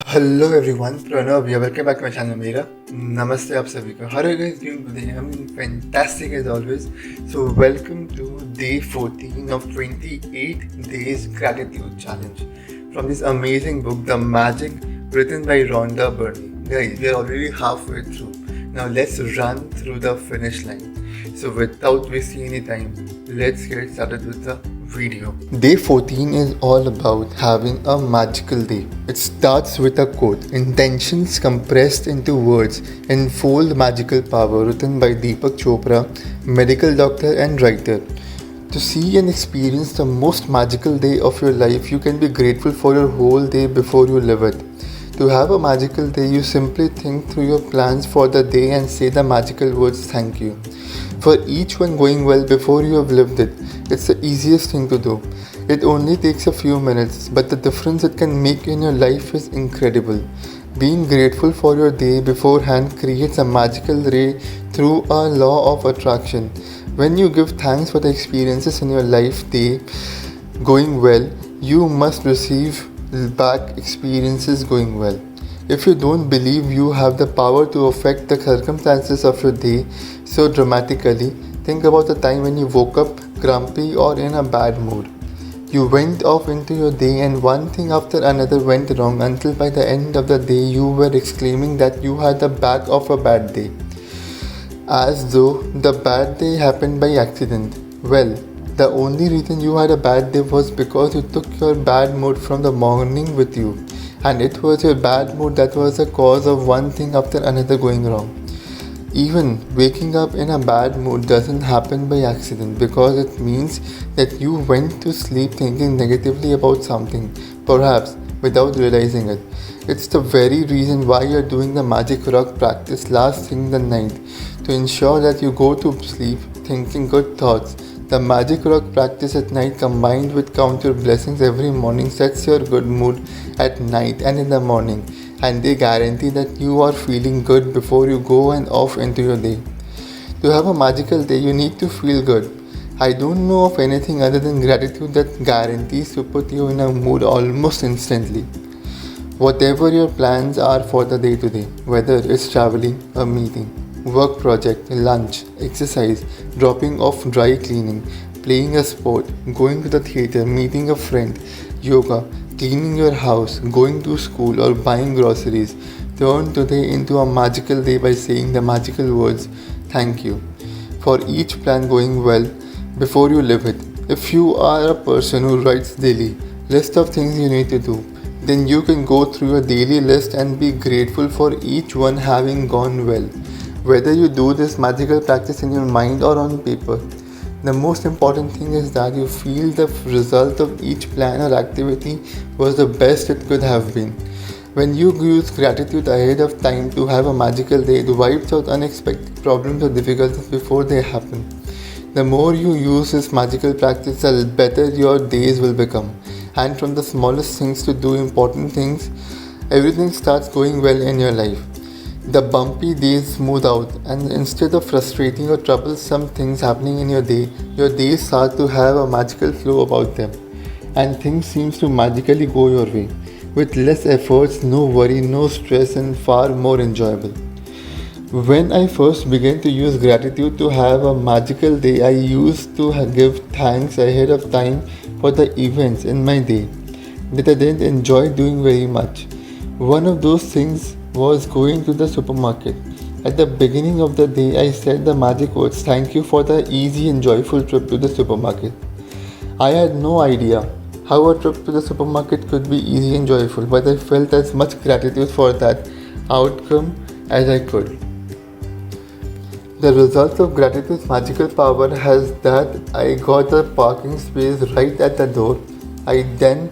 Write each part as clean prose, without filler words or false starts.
Hello everyone, Pranav या welcome back to my channel मेरा। नमस्ते आप सभी को। How are you guys doing today? I am fantastic as always. So welcome to day 14 of 28 days gratitude challenge from this amazing book The Magic, written by Rhonda Byrne. Guys, we are already halfway through. Now let's run through the finish line. So without wasting any time, let's get started with the video. Day 14 is all about having a magical day. It starts with a quote: "Intentions compressed into words enfold magical power," written by Deepak Chopra, medical doctor and writer. To see and experience the most magical day of your life, you can be grateful for your whole day before you live it. To have a magical day, you simply think through your plans for the day and say the magical words "thank you" for each one going well before you have lived it. It's the easiest thing to do. It only takes a few minutes, but the difference it can make in your life is incredible. Being grateful for your day beforehand creates a magical day through a law of attraction. When you give thanks for the experiences in your life day going well, you must receive back experiences going well. If you don't believe you have the power to affect the circumstances of your day so dramatically, think about the time when you woke up grumpy or in a bad mood. You went off into your day and one thing after another went wrong until by the end of the day you were exclaiming that you had the back of a bad day, as though the bad day happened by accident. Well, the only reason you had a bad day was because you took your bad mood from the morning with you, and it was your bad mood that was the cause of one thing after another going wrong. Even waking up in a bad mood doesn't happen by accident, because it means that you went to sleep thinking negatively about something, perhaps without realizing it. It's the very reason why you're doing the magic rock practice last thing in the night, to ensure that you go to sleep thinking good thoughts. The magic rock practice at night combined with count your blessings every morning sets your good mood at night and in the morning, and they guarantee that you are feeling good before you go and off into your day. To have a magical day, you need to feel good. I don't know of anything other than gratitude that guarantees to put you in a mood almost instantly. Whatever your plans are for the day today, whether it's traveling, a meeting, work project, lunch, exercise, dropping off dry cleaning, playing a sport, going to the theater, meeting a friend, yoga, cleaning your house, going to school, or buying groceries, turn today into a magical day by saying the magical words "thank you" for each plan going well before you live it. If you are a person who writes daily list of things you need to do, then you can go through your daily list and be grateful for each one having gone well. Whether you do this magical practice in your mind or on paper, the most important thing is that you feel the result of each plan or activity was the best it could have been. When you use gratitude ahead of time to have a magical day, it wipes out unexpected problems or difficulties before they happen. The more you use this magical practice, the better your days will become. And from the smallest things to do important things, everything starts going well in your life. The bumpy days smooth out, and instead of frustrating or troublesome things happening in your days start to have a magical flow about them, and things seems to magically go your way, with less efforts, no worry, no stress, and far more enjoyable. When I first began to use gratitude to have a magical day, I used to give thanks ahead of time for the events in my day that I didn't enjoy doing very much. One of those things was going to the supermarket. At the beginning of the day, I said the magic words "thank you" for the easy and joyful trip to the supermarket. I had no idea how a trip to the supermarket could be easy and joyful, but I felt as much gratitude for that outcome as I could. The result of gratitude's magical power has that I got a parking space right at the door. I then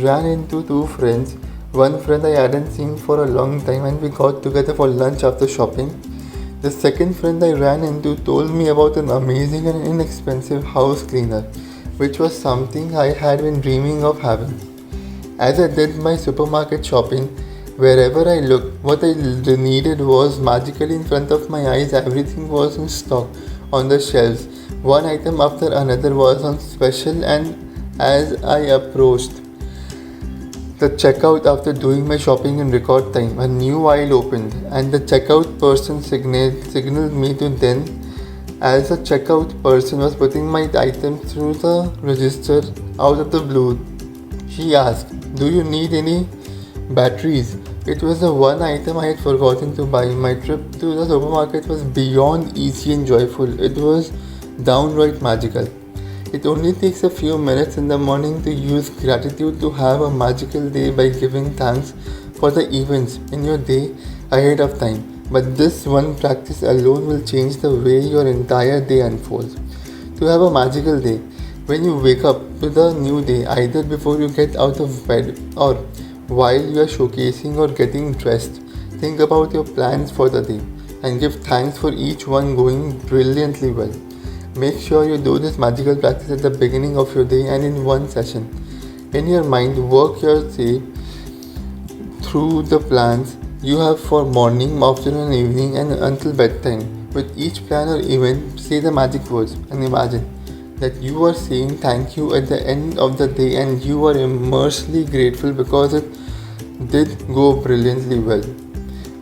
ran into two friends. One friend I hadn't seen for a long time, and we got together for lunch after shopping. The second friend I ran into told me about an amazing and inexpensive house cleaner, which was something I had been dreaming of having. As I did my supermarket shopping, wherever I looked, what I needed was magically in front of my eyes. Everything was in stock on the shelves. One item after another was on special, and as I approached The checkout after doing my shopping in record time. A new aisle opened, and the checkout person signaled me to then. As the checkout person was putting my item through the register out of the blue, she asked, "Do you need any batteries?" It was the one item I had forgotten to buy. My trip to the supermarket was beyond easy and joyful. It was downright magical. It only takes a few minutes in the morning to use gratitude to have a magical day by giving thanks for the events in your day ahead of time. But this one practice alone will change the way your entire day unfolds. To have a magical day, when you wake up to the new day, either before you get out of bed or while you are showcasing or getting dressed, think about your plans for the day and give thanks for each one going brilliantly well. Make sure you do this magical practice at the beginning of your day and in one session. In your mind, work your day through the plans you have for morning, afternoon, evening, and until bedtime. With each plan or event, say the magic words and imagine that you are saying thank you at the end of the day and you are immensely grateful because it did go brilliantly well.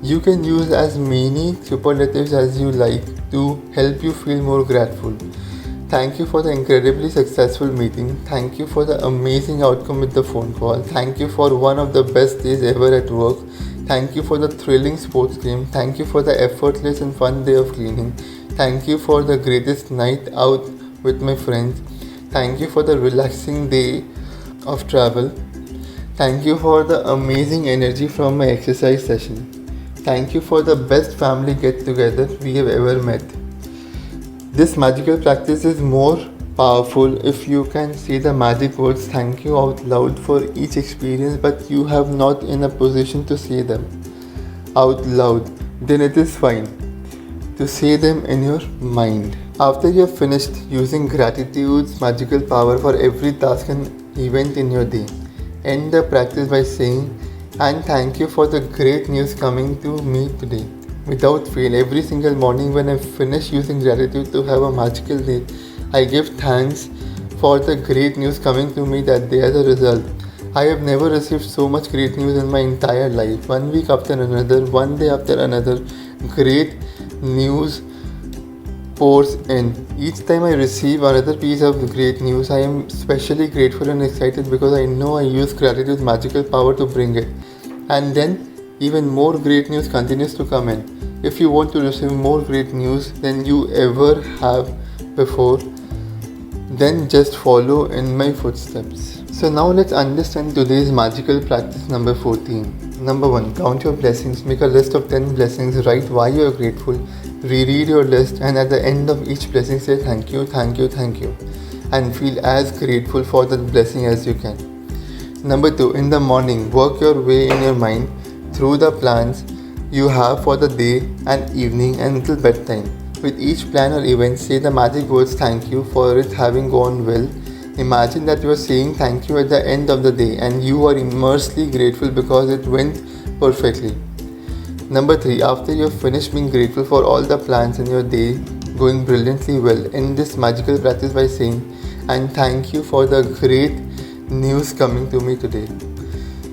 You can use as many superlatives as you like to help you feel more grateful. Thank you for the incredibly successful meeting. Thank you for the amazing outcome with the phone call. Thank you for one of the best days ever at work. Thank you for the thrilling sports game. Thank you for the effortless and fun day of cleaning. Thank you for the greatest night out with my friends. Thank you for the relaxing day of travel. Thank you for the amazing energy from my exercise session. Thank you for the best family get together we have ever met. This magical practice is more powerful if you can say the magic words thank you out loud for each experience, but you have not in a position to say them out loud. Then it is fine to say them in your mind. After you have finished using gratitude's magical power for every task and event in your day, end the practice by saying, "And thank you for the great news coming to me today." Without fail, every single morning when I finish using gratitude to have a magical day, I give thanks for the great news coming to me that day. As a result, I have never received so much great news in my entire life. One week after another, one day after another, great news pours in. Each time I receive another piece of great news, I am especially grateful and excited because I know I use gratitude's magical power to bring it. And then even more great news continues to come in. If you want to receive more great news than you ever have before, then just follow in my footsteps. So now let's understand today's magical practice number 14. Number 1. Count your blessings. Make a list of 10 blessings. Write why you are grateful. Reread your list and at the end of each blessing say thank you, thank you, thank you. And feel as grateful for that blessing as you can. Number 2. In the morning, work your way in your mind through the plans you have for the day and evening and until bedtime. With each plan or event, say the magic words thank you for it having gone well. Imagine that you are saying thank you at the end of the day and you are immensely grateful because it went perfectly. Number 3. After you have finished being grateful for all the plans in your day going brilliantly well, end this magical practice by saying, "And thank you for the great news coming to me today."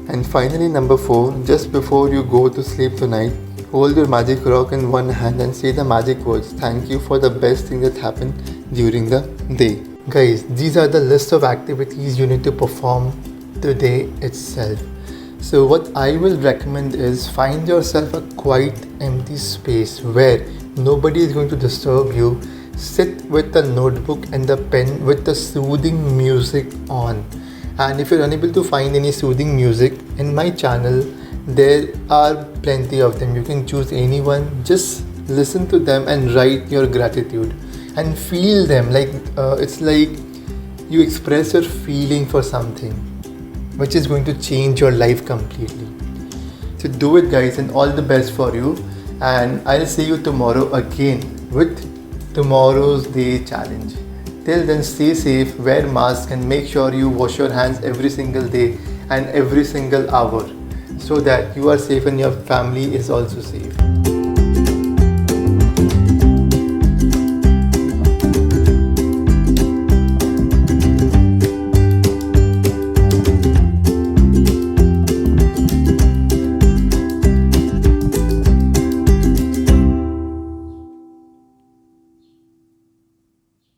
And finally, number 4. Just before you go to sleep tonight, hold your magic rock in one hand and say the magic words, "Thank you for the best thing that happened during the day." Guys, these are the list of activities you need to perform today itself. So what I will recommend is find yourself a quiet, empty space where nobody is going to disturb you. Sit with the notebook and the pen with the soothing music on. And if you're unable to find any soothing music, in my channel there are plenty of them. You can choose anyone, just listen to them and write your gratitude and feel them. It's like you express your feeling for something, which is going to change your life completely. So do it, guys, and all the best for you. And I'll see you tomorrow again with tomorrow's day challenge. Till then, stay safe, wear mask, and make sure you wash your hands every single day and every single hour so that you are safe and your family is also safe.